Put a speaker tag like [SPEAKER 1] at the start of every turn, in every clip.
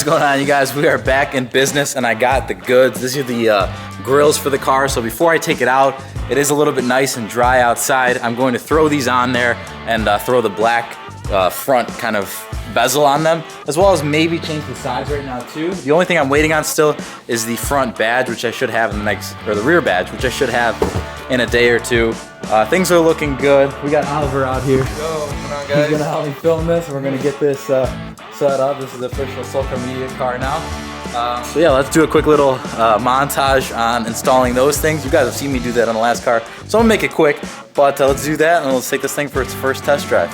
[SPEAKER 1] is going on, you guys? We are back in business and I got the goods. These are the grills for the car. So before I take it out, it is a little bit nice and dry outside. I'm going to throw these on there and throw the black front kind of bezel on them, as well as maybe change the sides right now too. The only thing I'm waiting on still is the front badge, which I should have in the next, or the rear badge, which I should have in a day or two. Things are looking good. We got Oliver out here.
[SPEAKER 2] What's on, guys?
[SPEAKER 1] He's gonna help me film this, and we're gonna get this set up. This is the official Sulkar Media car now. So yeah, let's do a quick little montage on installing those things. You guys have seen me do that on the last car, so I'm gonna make it quick, but let's do that and let's take this thing for its first test drive.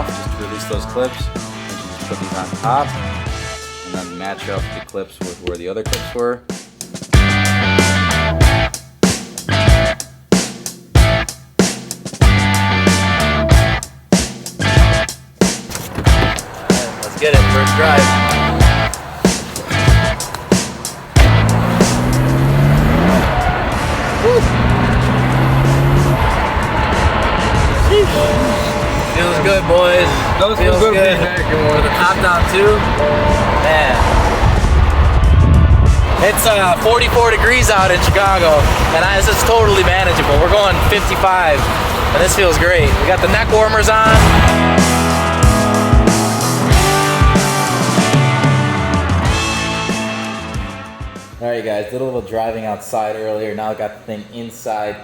[SPEAKER 1] Just release those clips, and you just put these on top, and then match up the clips with where the other clips were. Let's get it, first drive. Woo. Feels good, boys.
[SPEAKER 2] Those
[SPEAKER 1] feels
[SPEAKER 2] good.
[SPEAKER 1] With the top down too. Man. It's 44 degrees out in Chicago, and this is totally manageable. We're going 55, and this feels great. We got the neck warmers on. All right, guys, did a little driving outside earlier. Now I got the thing inside,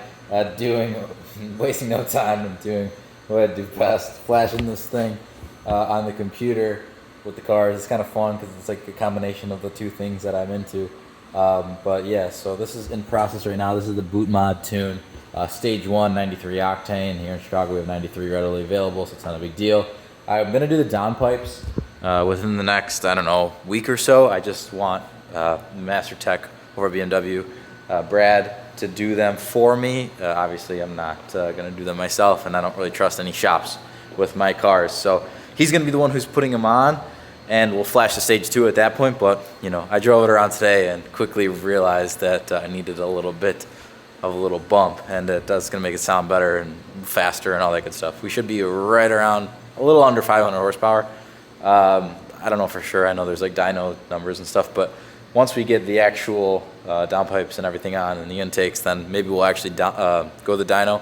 [SPEAKER 1] wasting no time and doing what I do best, flashing this thing on the computer with the cars. It's kind of fun because it's like a combination of the two things that I'm into. But yeah, so this is in process right now. This is the boot mod tune, stage 1, 93 octane. Here in Chicago we have 93 readily available, so it's not a big deal. I'm gonna do the downpipes within the next, I don't know, week or so. I just want Master Tech over at BMW, Brad, to do them for me. Obviously I'm not gonna do them myself, and I don't really trust any shops with my cars. So he's gonna be the one who's putting them on, and we'll flash the stage 2 at that point. But you know, I drove it around today and quickly realized that I needed a little bit of a little bump, and that's gonna make it sound better and faster and all that good stuff. We should be right around a little under 500 horsepower. I don't know for sure. I know there's like dyno numbers and stuff, but once we get the actual downpipes and everything on and the intakes, then maybe we'll actually go the dyno,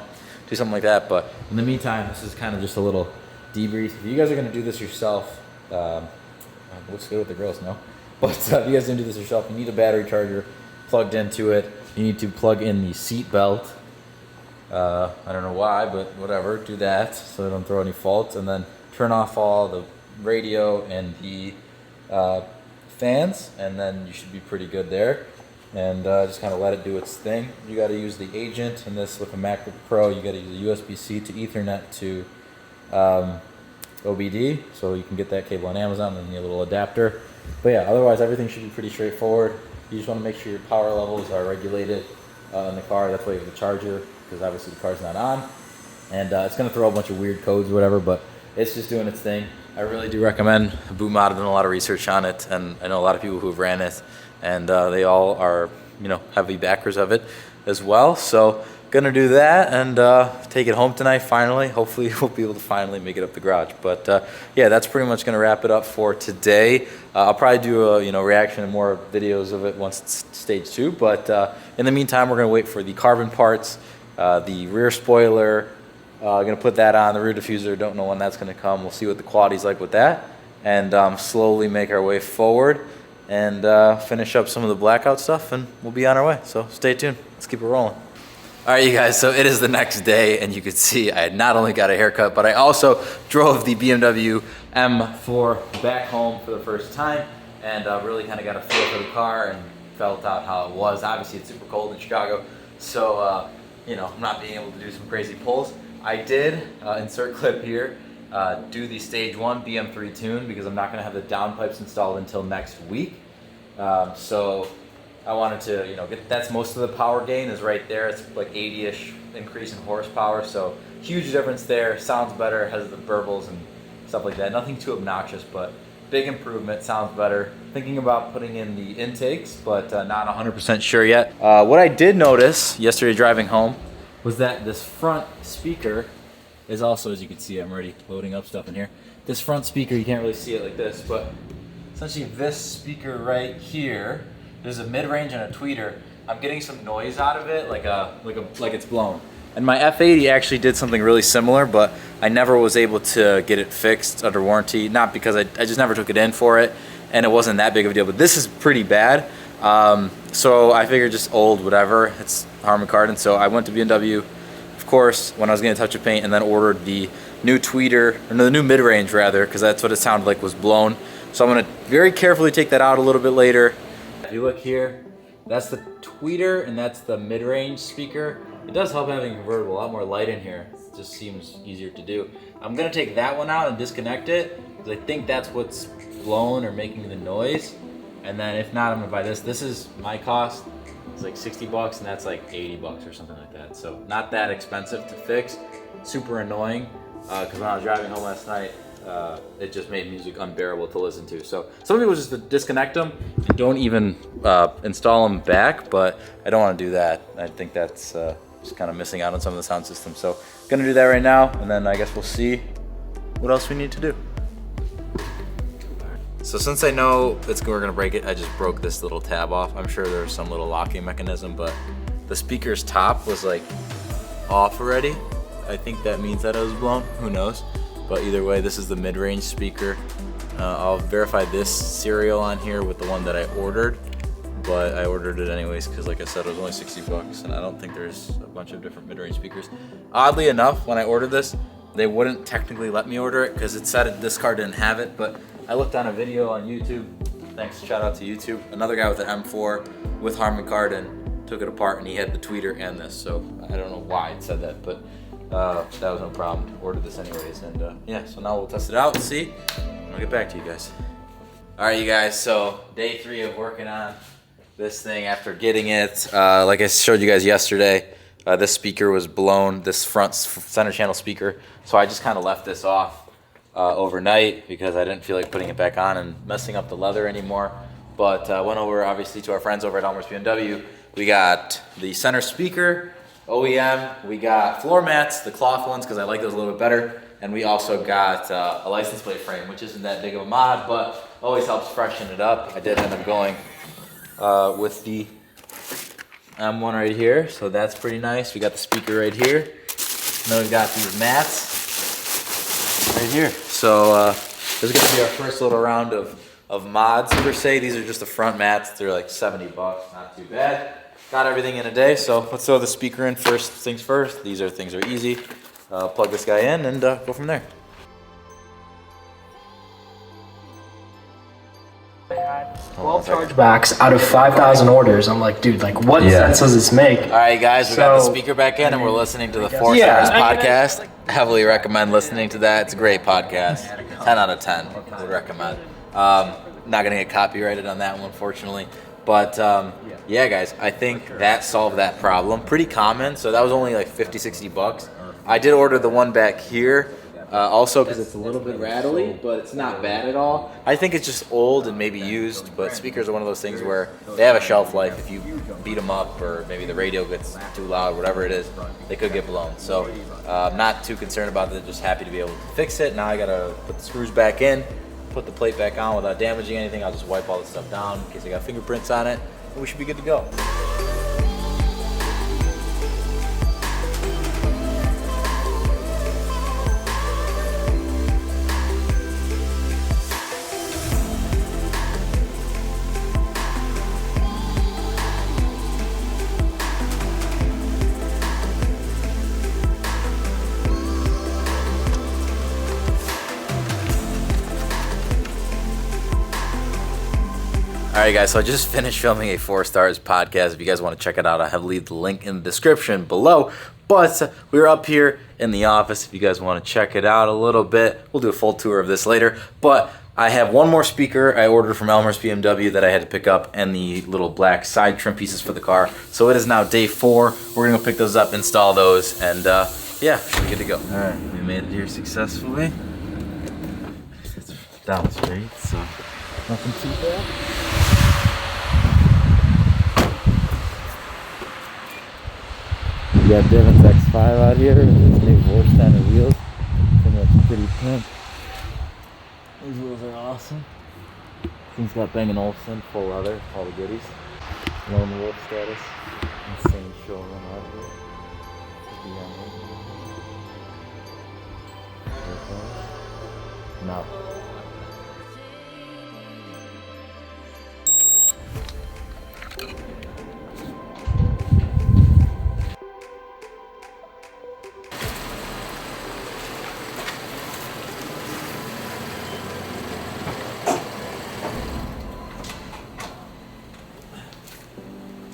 [SPEAKER 1] do something like that. But in the meantime, this is kind of just a little debrief. If you guys are gonna do this yourself, looks good with the grills, no? But if you guys are gonna do this yourself, you need a battery charger plugged into it. You need to plug in the seat belt. I don't know why, but whatever, do that so they don't throw any faults, and then turn off all the radio and the fans, and then you should be pretty good there. And just kind of let it do its thing. You got to use the agent, and this with a MacBook Pro, you got to use a USB-C to Ethernet to OBD, so you can get that cable on Amazon, and a little adapter. But yeah, otherwise everything should be pretty straightforward. You just want to make sure your power levels are regulated in the car. That's why you have the charger, because obviously the car's not on. And it's going to throw a bunch of weird codes or whatever, but it's just doing its thing. I really do recommend boot mod. I've done a lot of research on it, and I know a lot of people who have ran it, and they all are, you know, heavy backers of it as well. So gonna do that and take it home tonight finally. Hopefully we'll be able to finally make it up the garage. But yeah, that's pretty much gonna wrap it up for today. I'll probably do a reaction and more videos of it once it's stage 2. But in the meantime, we're gonna wait for the carbon parts, the rear spoiler. Gonna put that on, the rear diffuser. Don't know when that's gonna come. We'll see what the quality's like with that, and slowly make our way forward and finish up some of the blackout stuff, and we'll be on our way. So stay tuned. Let's keep it rolling. All right, you guys, so it is the next day, and you can see I had not only got a haircut, but I also drove the BMW M4 back home for the first time, and really kind of got a feel for the car and felt out how it was. Obviously, it's super cold in Chicago, so you know, I'm not being able to do some crazy pulls. I did, insert clip here, do the stage 1 BM3 tune because I'm not going to have the downpipes installed until next week. So I wanted to, you know, that's most of the power gain is right there. It's like 80-ish increase in horsepower, so huge difference there. Sounds better, has the burbles and stuff like that. Nothing too obnoxious, but big improvement, sounds better. Thinking about putting in the intakes, but not 100% sure yet. What I did notice yesterday driving home was that this front speaker is also, as you can see, I'm already loading up stuff in here. This front speaker, you can't really see it like this, but essentially this speaker right here, there's a mid-range and a tweeter. I'm getting some noise out of it, like it's blown. And my F80 actually did something really similar, but I never was able to get it fixed under warranty. Not because I just never took it in for it, and it wasn't that big of a deal. But this is pretty bad. So I figured just old, whatever. It's Harman Kardon. So I went to BMW, of course, when I was getting a touch of paint, and then ordered the new tweeter, or no, the new mid-range rather, because that's what it sounded like was blown. So I'm gonna very carefully take that out a little bit later. If you look here, that's the tweeter and that's the mid-range speaker. It does help having a convertible, a lot more light in here. It just seems easier to do. I'm gonna take that one out and disconnect it, because I think that's what's blown or making the noise. And then if not, I'm gonna buy this. This is my cost. It's like 60 bucks and that's like 80 bucks or something like that. So not that expensive to fix. Super annoying, because when I was driving home last night, it just made music unbearable to listen to. So some people just disconnect them and don't even install them back, but I don't want to do that. I think that's just kind of missing out on some of the sound system. So gonna do that right now, and then I guess we'll see what else we need to do. So since I know we're gonna break it, I just broke this little tab off. I'm sure there's some little locking mechanism, but the speaker's top was like off already. I think that means that it was blown, who knows? But either way, this is the mid-range speaker. I'll verify this serial on here with the one that I ordered, but I ordered it anyways because, like I said, it was only 60 bucks, and I don't think there's a bunch of different mid-range speakers. Oddly enough, when I ordered this, they wouldn't technically let me order it because it said this car didn't have it, but I looked on a video on YouTube. Thanks, shout out to YouTube. Another guy with an M4 with Harman Kardon took it apart, and he had the tweeter and this, so I don't know why it said that, but that was no problem. Ordered this anyways, and yeah, so now we'll test it out and see. I'll get back to you guys. All right, you guys, so day 3 of working on this thing after getting it. Like I showed you guys yesterday, this speaker was blown, this front center channel speaker, so I just kind of left this off overnight because I didn't feel like putting it back on and messing up the leather anymore. But went over, obviously, to our friends over at Elmer's BMW. We got the center speaker, OEM, we got floor mats, the cloth ones, because I like those a little bit better, and we also got a license plate frame, which isn't that big of a mod, but always helps freshen it up. I did end up going with the M1 right here, so that's pretty nice. We got the speaker right here, and then we've got these mats right here. So this is gonna be our first little round of mods per se. These are just the front mats. They're like 70 bucks, not too bad. Got everything in a day, so let's throw the speaker in first things first. These things are easy. Plug this guy in and go from there.
[SPEAKER 2] 12 chargebacks out of 5,000 orders. I'm like, dude, like, what sense does this make? All
[SPEAKER 1] right, guys, we got the speaker back in, and we're listening to the 4 Stars podcast. Heavily recommend listening to that. It's a great podcast. 10 out of 10 would recommend. Not gonna get copyrighted on that one, unfortunately. But yeah, guys, I think that solved that problem. Pretty common, so that was only like 50, 60 bucks. I did order the one back here, also because it's a little bit rattly, but it's not bad at all. I think it's just old and maybe used, but speakers are one of those things where they have a shelf life. If you beat them up or maybe the radio gets too loud, whatever it is, they could get blown. So I'm not too concerned about it, just happy to be able to fix it. Now I gotta put the screws back in, put the plate back on without damaging anything. I'll just wipe all this stuff down in case I got fingerprints on it, and we should be good to go. Alright guys, so I just finished filming a 4 Stars podcast. If you guys want to check it out, I have leave the link in the description below. But we're up here in the office if you guys want to check it out a little bit. We'll do a full tour of this later. But I have one more speaker I ordered from Elmer's BMW that I had to pick up, and the little black side trim pieces for the car. So it is now day 4. We're going to pick those up, install those, and yeah, we're good to go. Alright, we made it here successfully. down the street, so nothing too bad. We got Devon's X5 out here with his new Vorsteiner wheels. I think that's pretty pimp. These wheels are awesome. Thing's got Bang & Olufsen, full leather, all the goodies. Lone wolf status. Insane showroom out here. No.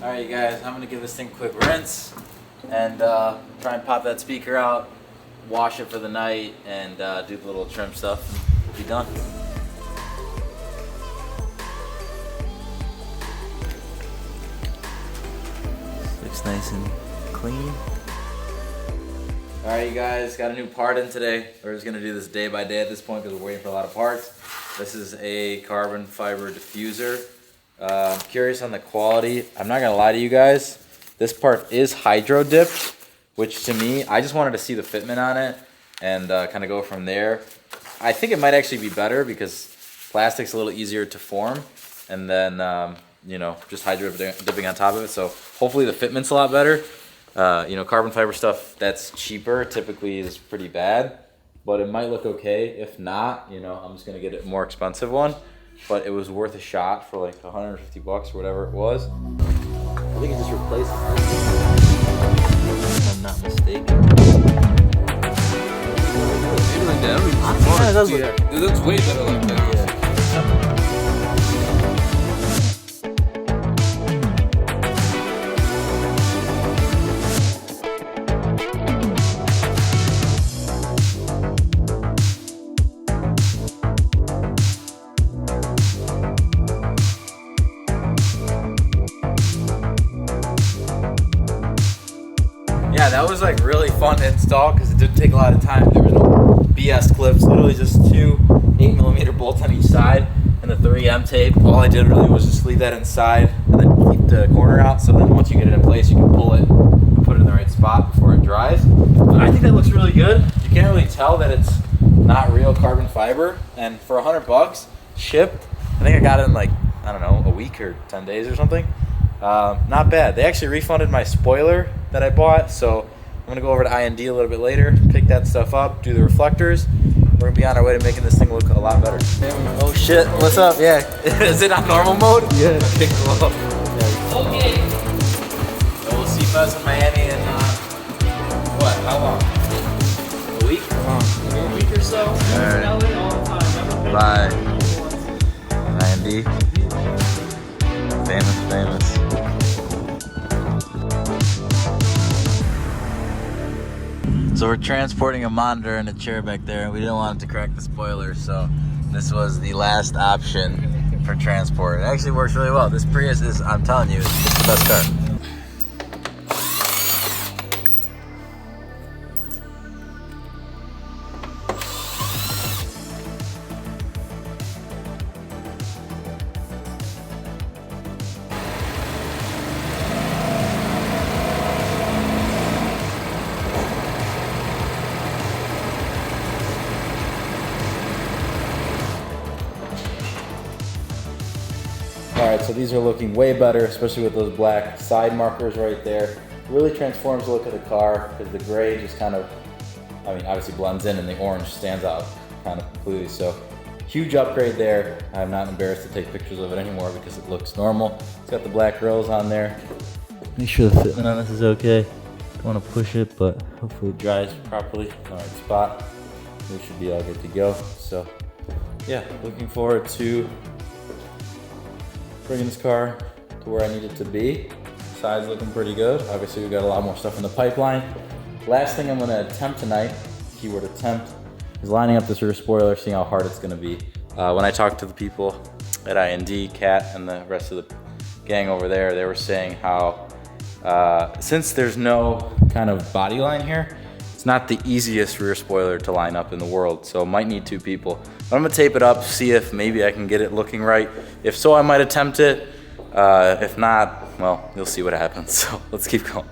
[SPEAKER 1] Alright you guys, I'm gonna give this thing a quick rinse and try and pop that speaker out, wash it for the night, and do the little trim stuff, and we'll be done. Looks nice and clean. Alright you guys, got a new part in today. We're just gonna do this day by day at this point because we're waiting for a lot of parts. This is a carbon fiber diffuser. I'm curious on the quality. I'm not gonna lie to you guys, this part is hydro dipped, which to me, I just wanted to see the fitment on it and kind of go from there. I think it might actually be better because plastic's a little easier to form, and then you know, just hydro dipping on top of it. So hopefully the fitment's a lot better. You know, carbon fiber stuff that's cheaper typically is pretty bad, but it might look okay. If not, you know, I'm just gonna get a more expensive one. But it was worth a shot for like 150 bucks or whatever it was. I think it just replaced it. If I'm not mistaken.
[SPEAKER 3] Yeah, it looks way better like that.
[SPEAKER 1] Yeah. Yeah, that was like really fun to install because it didn't take a lot of time. There was no BS clips, literally just two 8mm bolts on each side and the 3M tape. All I did really was just leave that inside and then keep the corner out, so then once you get it in place you can pull it and put it in the right spot before it dries. But I think that looks really good. You can't really tell that it's not real carbon fiber, and for 100 bucks shipped, I think I got it in like, I don't know, a week or 10 days or something. Not bad. They actually refunded my spoiler that I bought, so I'm gonna go over to I&D a little bit later, pick that stuff up, do the reflectors. We're gonna be on our way to making this thing look a lot better. Oh shit, what's up? Yeah, is it on normal mode? Yeah. Okay, cool. Okay. So we'll see Buzz in Miami in, what, how long? A week?
[SPEAKER 2] A week or so.
[SPEAKER 1] Alright.
[SPEAKER 2] All the time.
[SPEAKER 1] Bye. I&D. Famous. So we're transporting a monitor and a chair back there, and we didn't want it to crack the spoiler, so this was the last option for transport. It actually works really well. This Prius is, I'm telling you, it's the best car. Alright, so these are looking way better, especially with those black side markers right there. Really transforms the look of the car because the gray just kind of, I mean, obviously blends in and the orange stands out kind of completely. So huge upgrade there. I'm not embarrassed to take pictures of it anymore because it looks normal. It's got the black grills on there. Make sure the fitment on this is okay. Don't want to push it, but hopefully it dries properly in the right spot. We should be all good to go. So yeah, looking forward to bringing this car to where I need it to be. Side's looking pretty good. Obviously we've got a lot more stuff in the pipeline. Last thing I'm gonna attempt tonight, keyword attempt, is lining up this rear spoiler, seeing how hard it's gonna be. When I talked to the people at I&D, Kat and the rest of the gang over there, they were saying how since there's no kind of body line here, it's It's not the easiest rear spoiler to line up in the world, so might need 2 people. But I'm gonna tape it up, see if maybe I can get it looking right. If so, I might attempt it. If not, well, you'll see what happens. So let's keep going.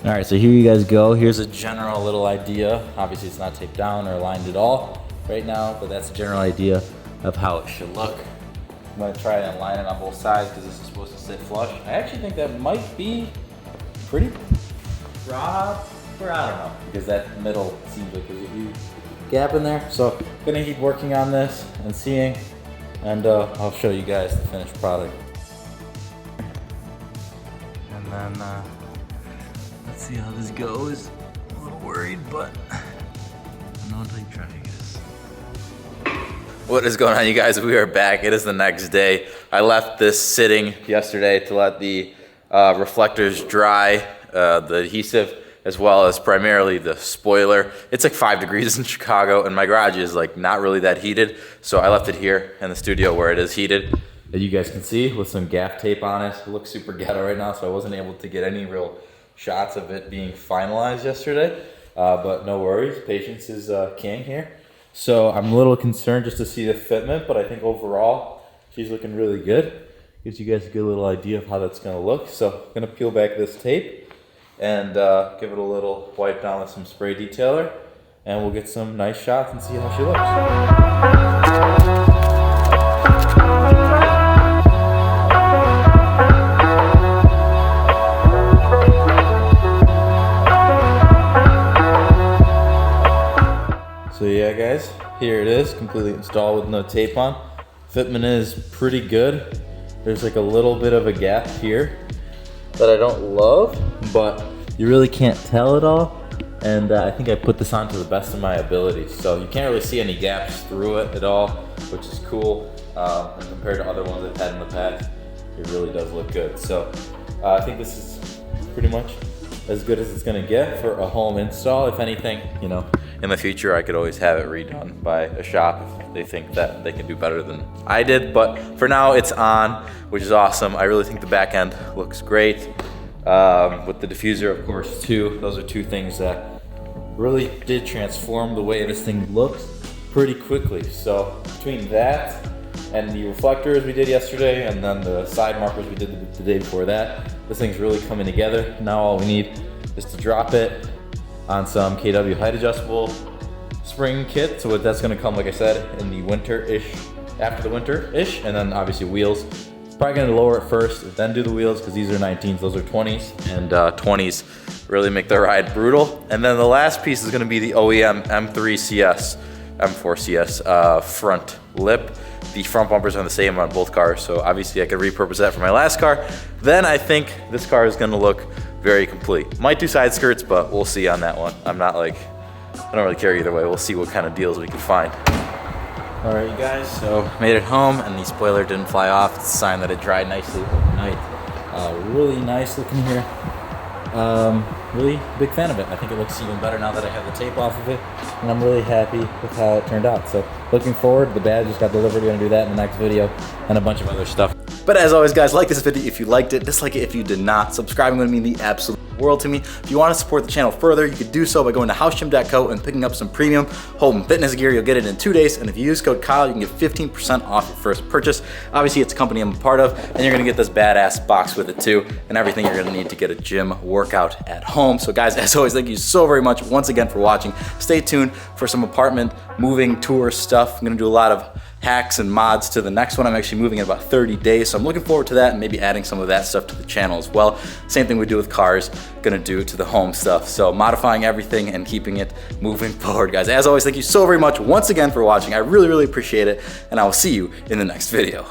[SPEAKER 1] All right, so here you guys go. Here's a general little idea. Obviously it's not taped down or aligned at all right now, but that's a general idea of how it should look. I'm gonna try and align it on both sides because this is supposed to sit flush. I actually think that might be pretty broad, or I don't know, because that middle seems like there's a huge gap in there. So I'm gonna keep working on this and seeing, and I'll show you guys the finished product. And then let's see how this goes. I'm a little worried, but I know until you try, I guess. What is going on, you guys? We are back. It is the next day. I left this sitting yesterday to let the reflectors dry, the adhesive, as well as primarily the spoiler. It's like 5 degrees in Chicago, and my garage is like not really that heated, so I left it here in the studio where it is heated. As you guys can see, with some gaff tape on it. It looks super ghetto right now, so I wasn't able to get any real shots of it being finalized yesterday, but no worries. Patience is king here. So I'm a little concerned just to see the fitment, but I think overall she's looking really good. Gives you guys a good little idea of how that's gonna look. So I'm gonna peel back this tape and give it a little wipe down with some spray detailer, and we'll get some nice shots and see how she looks. So yeah guys, here it is, completely installed with no tape on. Fitment is pretty good. There's like a little bit of a gap here that I don't love, but you really can't tell it all. And I think I put this on to the best of my ability. So you can't really see any gaps through it at all, which is cool. And compared to other ones I've had in the past, it really does look good. So I think this is pretty much as good as it's gonna get for a home install. If anything, you know, in the future I could always have it redone by a shop if they think that they can do better than I did. But for now it's on, which is awesome. I really think the back end looks great. With the diffuser, of course, too. Those are 2 things that really did transform the way this thing looks pretty quickly. So between that and the reflectors we did yesterday, and then the side markers we did the day before that, this thing's really coming together. Now all we need is to drop it on some KW height adjustable spring kit. So that's gonna come, like I said, in the winter-ish, after the winter-ish, and then obviously wheels. Probably gonna lower it first, then do the wheels, because these are 19s, those are 20s, and 20s really make the ride brutal. And then the last piece is gonna be the OEM M3 CS, M4 CS front lip. The front bumpers are the same on both cars, so obviously I could repurpose that for my last car. Then I think this car is gonna look very complete. Might do side skirts, but we'll see on that one. I don't really care either way. We'll see what kind of deals we can find. All right, you guys, so made it home, and the spoiler didn't fly off. It's a sign that it dried nicely overnight. Really nice looking here. Really big fan of it. I think it looks even better now that I have the tape off of it, and I'm really happy with how it turned out. So looking forward, the badge just got delivered. We're gonna do that in the next video, and a bunch of other stuff. But as always, guys, like this video if you liked it, dislike it if you did not. Subscribing would mean the absolute world to me. If you want to support the channel further, you could do so by going to housegym.co and picking up some premium home fitness gear. You'll get it in 2 days, and if you use code Kyle, you can get 15% off your first purchase. Obviously, it's a company I'm a part of, and you're gonna get this badass box with it too, and everything you're gonna need to get a gym workout at home. So guys, as always, thank you so very much once again for watching. Stay tuned for some apartment moving tour stuff. I'm gonna do a lot of hacks and mods to the next one. I'm actually moving in about 30 days, so I'm looking forward to that and maybe adding some of that stuff to the channel as well. Same thing we do with cars, gonna do to the home stuff. So modifying everything and keeping it moving forward, guys. As always, thank you so very much once again for watching. I really, really appreciate it, and I will see you in the next video.